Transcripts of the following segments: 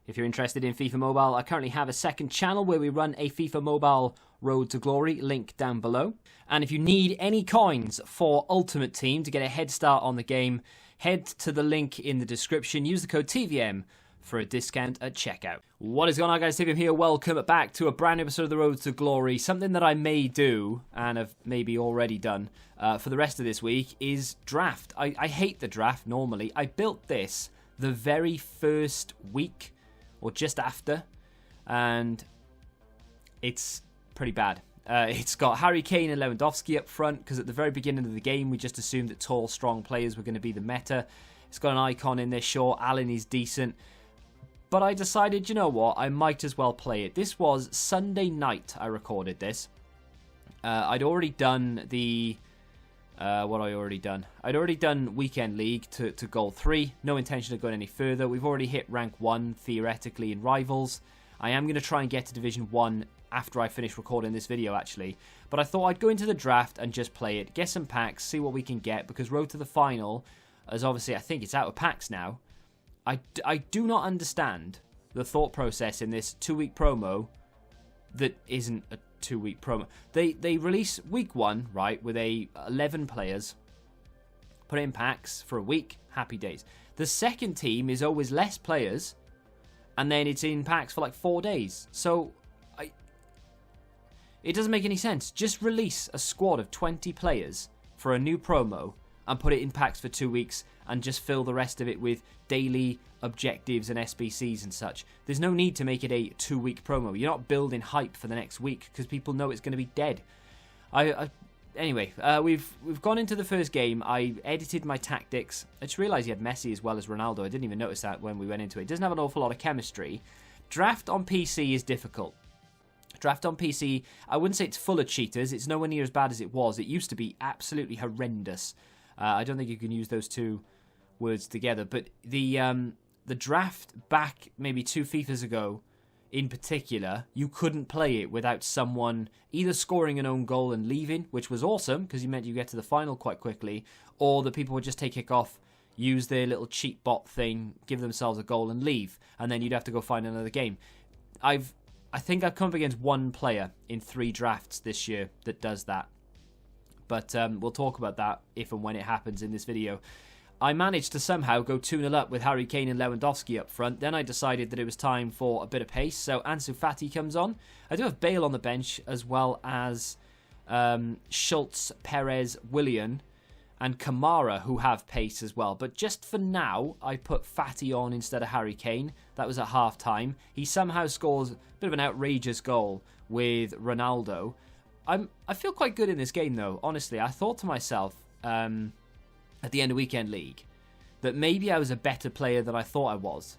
If you're interested in FIFA Mobile, I currently have a second channel where we run a FIFA Mobile Road to Glory, link down below. And if you need any coins for Ultimate Team to get a head start on the game, head to the link in the description. Use the code TVM for a discount at checkout. What is going on, guys? TVM here. Welcome back to a brand new episode of the Road to Glory. Something that I may do, and have maybe already done, for the rest of this week is draft. I hate the draft normally. I built this the very first week, or just after, and it's pretty bad. It's got Harry Kane and Lewandowski up front, because at the very beginning of the game, we just assumed that tall, strong players were going to be the meta. It's got an icon in there, sure, Allen is decent. But I decided, you know what, I might as well play it. This was Sunday night I recorded this. I'd already done the... what had I already done? I'd already done Weekend League to Goal 3. No intention of going any further. We've already hit Rank 1, theoretically, in Rivals. I am going to try and get to Division 1 after I finish recording this video, actually. But I thought I'd go into the draft and just play it. Get some packs, see what we can get. Because Road to the Final, as obviously I think it's out of packs now. I do not understand the thought process in this 2-week promo that isn't a 2-week promo. They release week 1, right, with 11 players, put it in packs for a week, happy days. The second team is always less players, and then it's in packs for like 4 days. So it doesn't make any sense. Just release a squad of 20 players for a new promo and put it in packs for 2 weeks and just fill the rest of it with daily objectives and SBCs and such. There's no need to make it a 2-week promo. You're not building hype for the next week because people know it's going to be dead. Anyway, we've gone into the first game. I edited my tactics. I just realised he had Messi as well as Ronaldo. I didn't even notice that when we went into it. It doesn't have an awful lot of chemistry. Draft on PC is difficult. Draft on PC, I wouldn't say it's full of cheaters. It's nowhere near as bad as it was. It used to be absolutely horrendous. I don't think you can use those two words together. But the draft back maybe 2 FIFAs ago, in particular, you couldn't play it without someone either scoring an own goal and leaving, which was awesome because it meant you get to the final quite quickly, or the people would just take kick off, use their little cheat bot thing, give themselves a goal and leave, and then you'd have to go find another game. I think I've come up against one player in 3 drafts this year that does that. But we'll talk about that if and when it happens in this video. I managed to somehow go 2-0 up with Harry Kane and Lewandowski up front. Then I decided that it was time for a bit of pace. So Ansu Fati comes on. I do have Bale on the bench as well as Schultz, Perez, Willian and Kamara, who have pace as well. But just for now, I put Fati on instead of Harry Kane. That was at half-time. He somehow scores a bit of an outrageous goal with Ronaldo. I feel quite good in this game, though. Honestly, I thought to myself at the end of Weekend League that maybe I was a better player than I thought I was.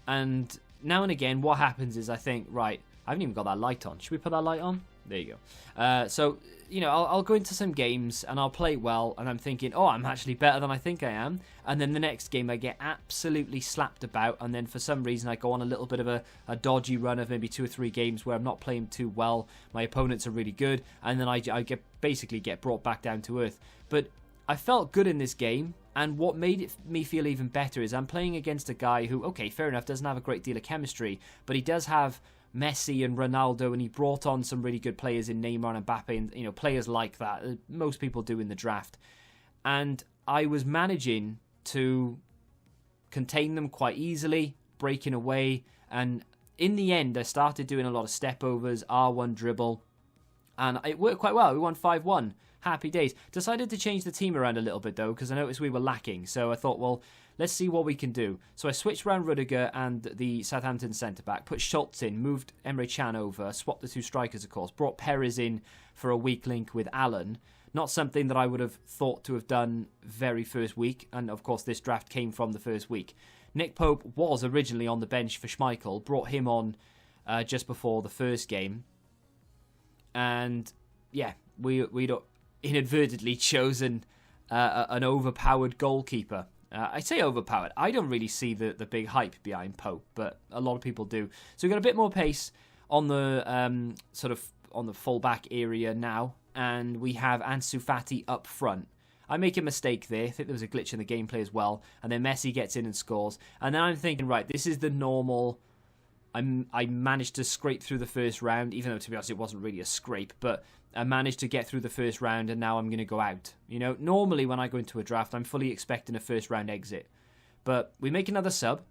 And now and again, what happens is I think, right, I haven't even got that light on. Should we put that light on? There you go. So, you know, I'll go into some games and I'll play well, and I'm thinking, oh, I'm actually better than I think I am. And then the next game I get absolutely slapped about, and then for some reason I go on a little bit of a dodgy run of maybe 2 or 3 games where I'm not playing too well. My opponents are really good, and then I basically get brought back down to earth. But I felt good in this game, and what made me feel even better is I'm playing against a guy who, okay, fair enough, doesn't have a great deal of chemistry, but he does have Messi and Ronaldo, and he brought on some really good players in Neymar and Mbappe, and, you know, players like that. Most people do in the draft. And I was managing to contain them quite easily, breaking away, and in the end, I started doing a lot of step overs, R1 dribble, and it worked quite well. We won 5-1. Happy days. Decided to change the team around a little bit, though, because I noticed we were lacking. So I thought, well, let's see what we can do. So I switched around Rudiger and the Southampton centre-back, put Schultz in, moved Emre Can over, swapped the 2 strikers, of course, brought Perez in for a weak link with Allen. Not something that I would have thought to have done very first week, and of course this draft came from the first week. Nick Pope was originally on the bench for Schmeichel, brought him on just before the first game. And yeah, we'd inadvertently chosen an overpowered goalkeeper. I say overpowered. I don't really see the big hype behind Pope, but a lot of people do. So we've got a bit more pace on the sort of on the fullback area now, and we have Ansu Fati up front. I make a mistake there. I think there was a glitch in the gameplay as well, and then Messi gets in and scores. And then I'm thinking, right, this is the normal I managed to scrape through the first round, even though, to be honest, it wasn't really a scrape, but I managed to get through the first round, and now I'm going to go out. You know, normally when I go into a draft, I'm fully expecting a first round exit. But we make another sub.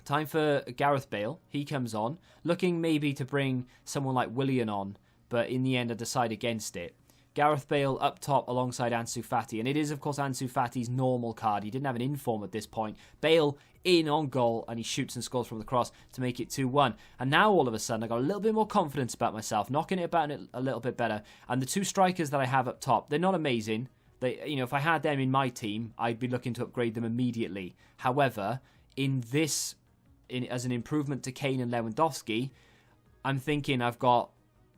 Time for Gareth Bale. He comes on, looking maybe to bring someone like Willian on, but in the end I decide against it. Gareth Bale up top alongside Ansu Fati, and it is, of course, Ansu Fati's normal card. He didn't have an inform at this point. Bale in on goal, and he shoots and scores from the cross to make it 2-1. And now, all of a sudden, I got a little bit more confidence about myself, knocking it about a little bit better. And the two strikers that I have up top, they're not amazing. They, you know, if I had them in my team, I'd be looking to upgrade them immediately. However, as an improvement to Kane and Lewandowski, I'm thinking I've got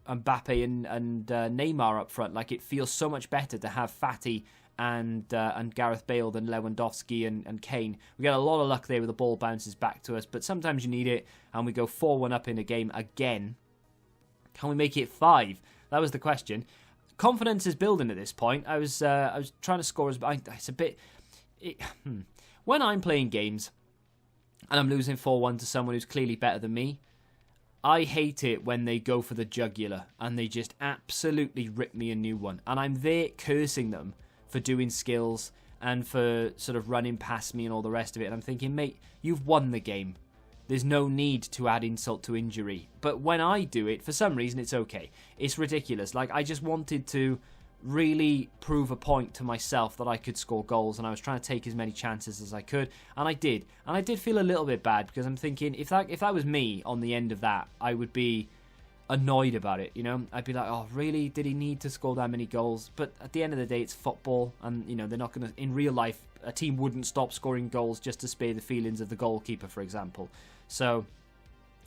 Mbappe and Neymar up front. Like, it feels so much better to have Fati and Gareth Bale than Lewandowski and Kane. We get a lot of luck there with the ball bounces back to us, but sometimes you need it, and we go 4-1 up in a game again. Can we make it 5? That was the question. Confidence is building at this point. I was trying to score it's a bit. When I'm playing games and I'm losing 4-1 to someone who's clearly better than me, I hate it when they go for the jugular and they just absolutely rip me a new one. And I'm there cursing them for doing skills and for sort of running past me and all the rest of it. And I'm thinking, mate, you've won the game. There's no need to add insult to injury. But when I do it, for some reason, it's okay. It's ridiculous. Like, I just wanted to really prove a point to myself that I could score goals, and I was trying to take as many chances as I could, and I did. And I did feel a little bit bad, because I'm thinking, if that was me on the end of that, I would be annoyed about it, you know? I'd be like, oh, really? Did he need to score that many goals? But at the end of the day, it's football, and, you know, they're not going to, in real life, a team wouldn't stop scoring goals just to spare the feelings of the goalkeeper, for example. So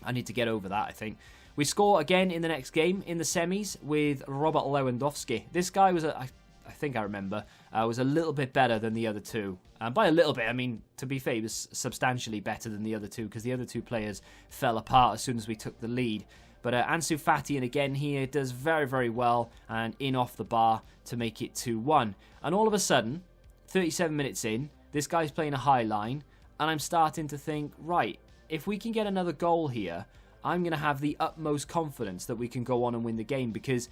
I need to get over that, I think. We score again in the next game in the semis with Robert Lewandowski. This guy was, I think I remember, was a little bit better than the other two. And by a little bit, I mean, to be fair, he was substantially better than the other two, because the other two players fell apart as soon as we took the lead. But Ansu Fati, and again here, does very, very well and in off the bar to make it 2-1. And all of a sudden, 37 minutes in, this guy's playing a high line, and I'm starting to think, right, if we can get another goal here, I'm going to have the utmost confidence that we can go on and win the game, because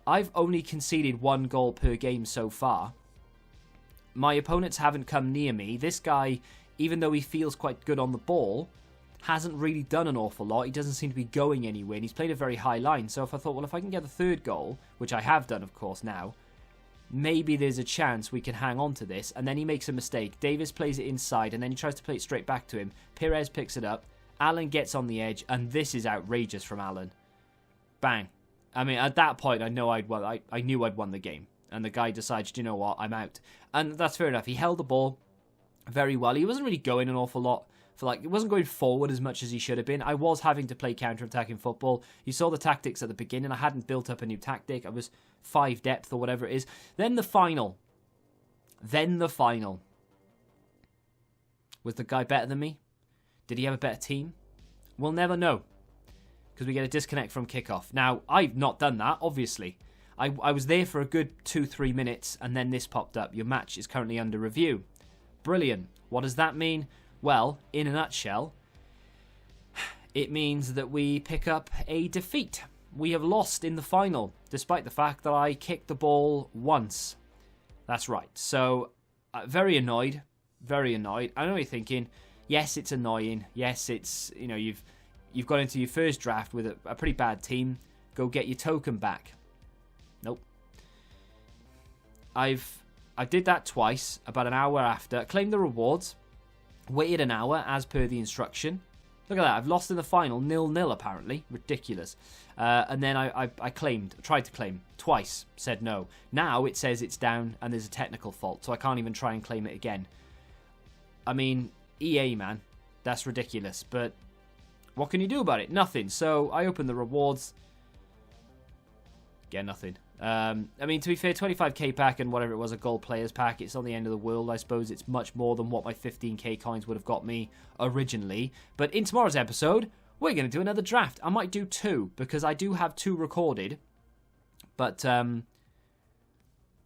I've only conceded 1 goal per game so far. My opponents haven't come near me. This guy, even though he feels quite good on the ball, hasn't really done an awful lot. He doesn't seem to be going anywhere, and he's played a very high line. So if I thought, well, if I can get the 3rd goal, which I have done, of course, now, maybe there's a chance we can hang on to this. And then he makes a mistake. Davis plays it inside, and then he tries to play it straight back to him. Perez picks it up. Alan gets on the edge, and this is outrageous from Alan. Bang. I mean, at that point, I knew I'd won the game. And the guy decides, you know what, I'm out. And that's fair enough. He held the ball very well. He wasn't really going an awful lot. It wasn't going forward as much as he should have been. I was having to play counter-attacking football. You saw the tactics at the beginning. I hadn't built up a new tactic. I was 5 depth or whatever it is. Then the final. Was the guy better than me? Did he have a better team? We'll never know, because we get a disconnect from kickoff. Now, I've not done that, obviously. I was there for a good 2-3 minutes, and then this popped up. Your match is currently under review. Brilliant. What does that mean? Well, in a nutshell, it means that we pick up a defeat. We have lost in the final, despite the fact that I kicked the ball once. That's right. So, very annoyed. Very annoyed. I know you're thinking, yes, it's annoying. Yes, it's, you know, you've got into your first draft with a pretty bad team. Go get your token back. Nope. I did that twice, about an hour after. Claimed the rewards. Waited an hour as per the instruction. Look at that. I've lost in the final. 0-0 apparently. Ridiculous. And then I tried to claim twice. Said no. Now it says it's down and there's a technical fault. So I can't even try and claim it again. I mean, EA, man. That's ridiculous. But what can you do about it? Nothing. So I opened the rewards. Get nothing. I mean, to be fair, 25k pack and whatever it was, a gold players pack, it's on the end of the world. I suppose it's much more than what my 15k coins would have got me originally. But in tomorrow's episode, we're going to do another draft. I might do 2, because I do have 2 recorded. But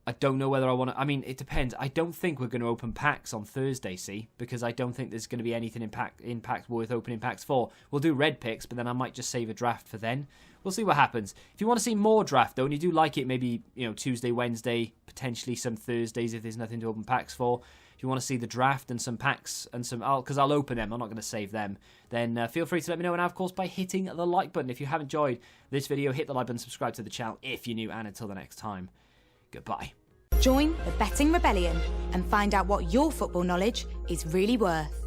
I don't know whether I want to... I mean, it depends. I don't think we're going to open packs on Thursday, see? Because I don't think there's going to be anything in packs worth opening packs for. We'll do red picks, but then I might just save a draft for then. We'll see what happens. If you want to see more draft, though, and you do like it, maybe, Tuesday, Wednesday, potentially some Thursdays if there's nothing to open packs for. If you want to see the draft and some packs and some... Because I'll open them. I'm not going to save them. Then feel free to let me know. And, of course, by hitting the like button. If you have enjoyed this video, hit the like button, subscribe to the channel if you're new. And until the next time, goodbye. Join the Betting Rebellion and find out what your football knowledge is really worth.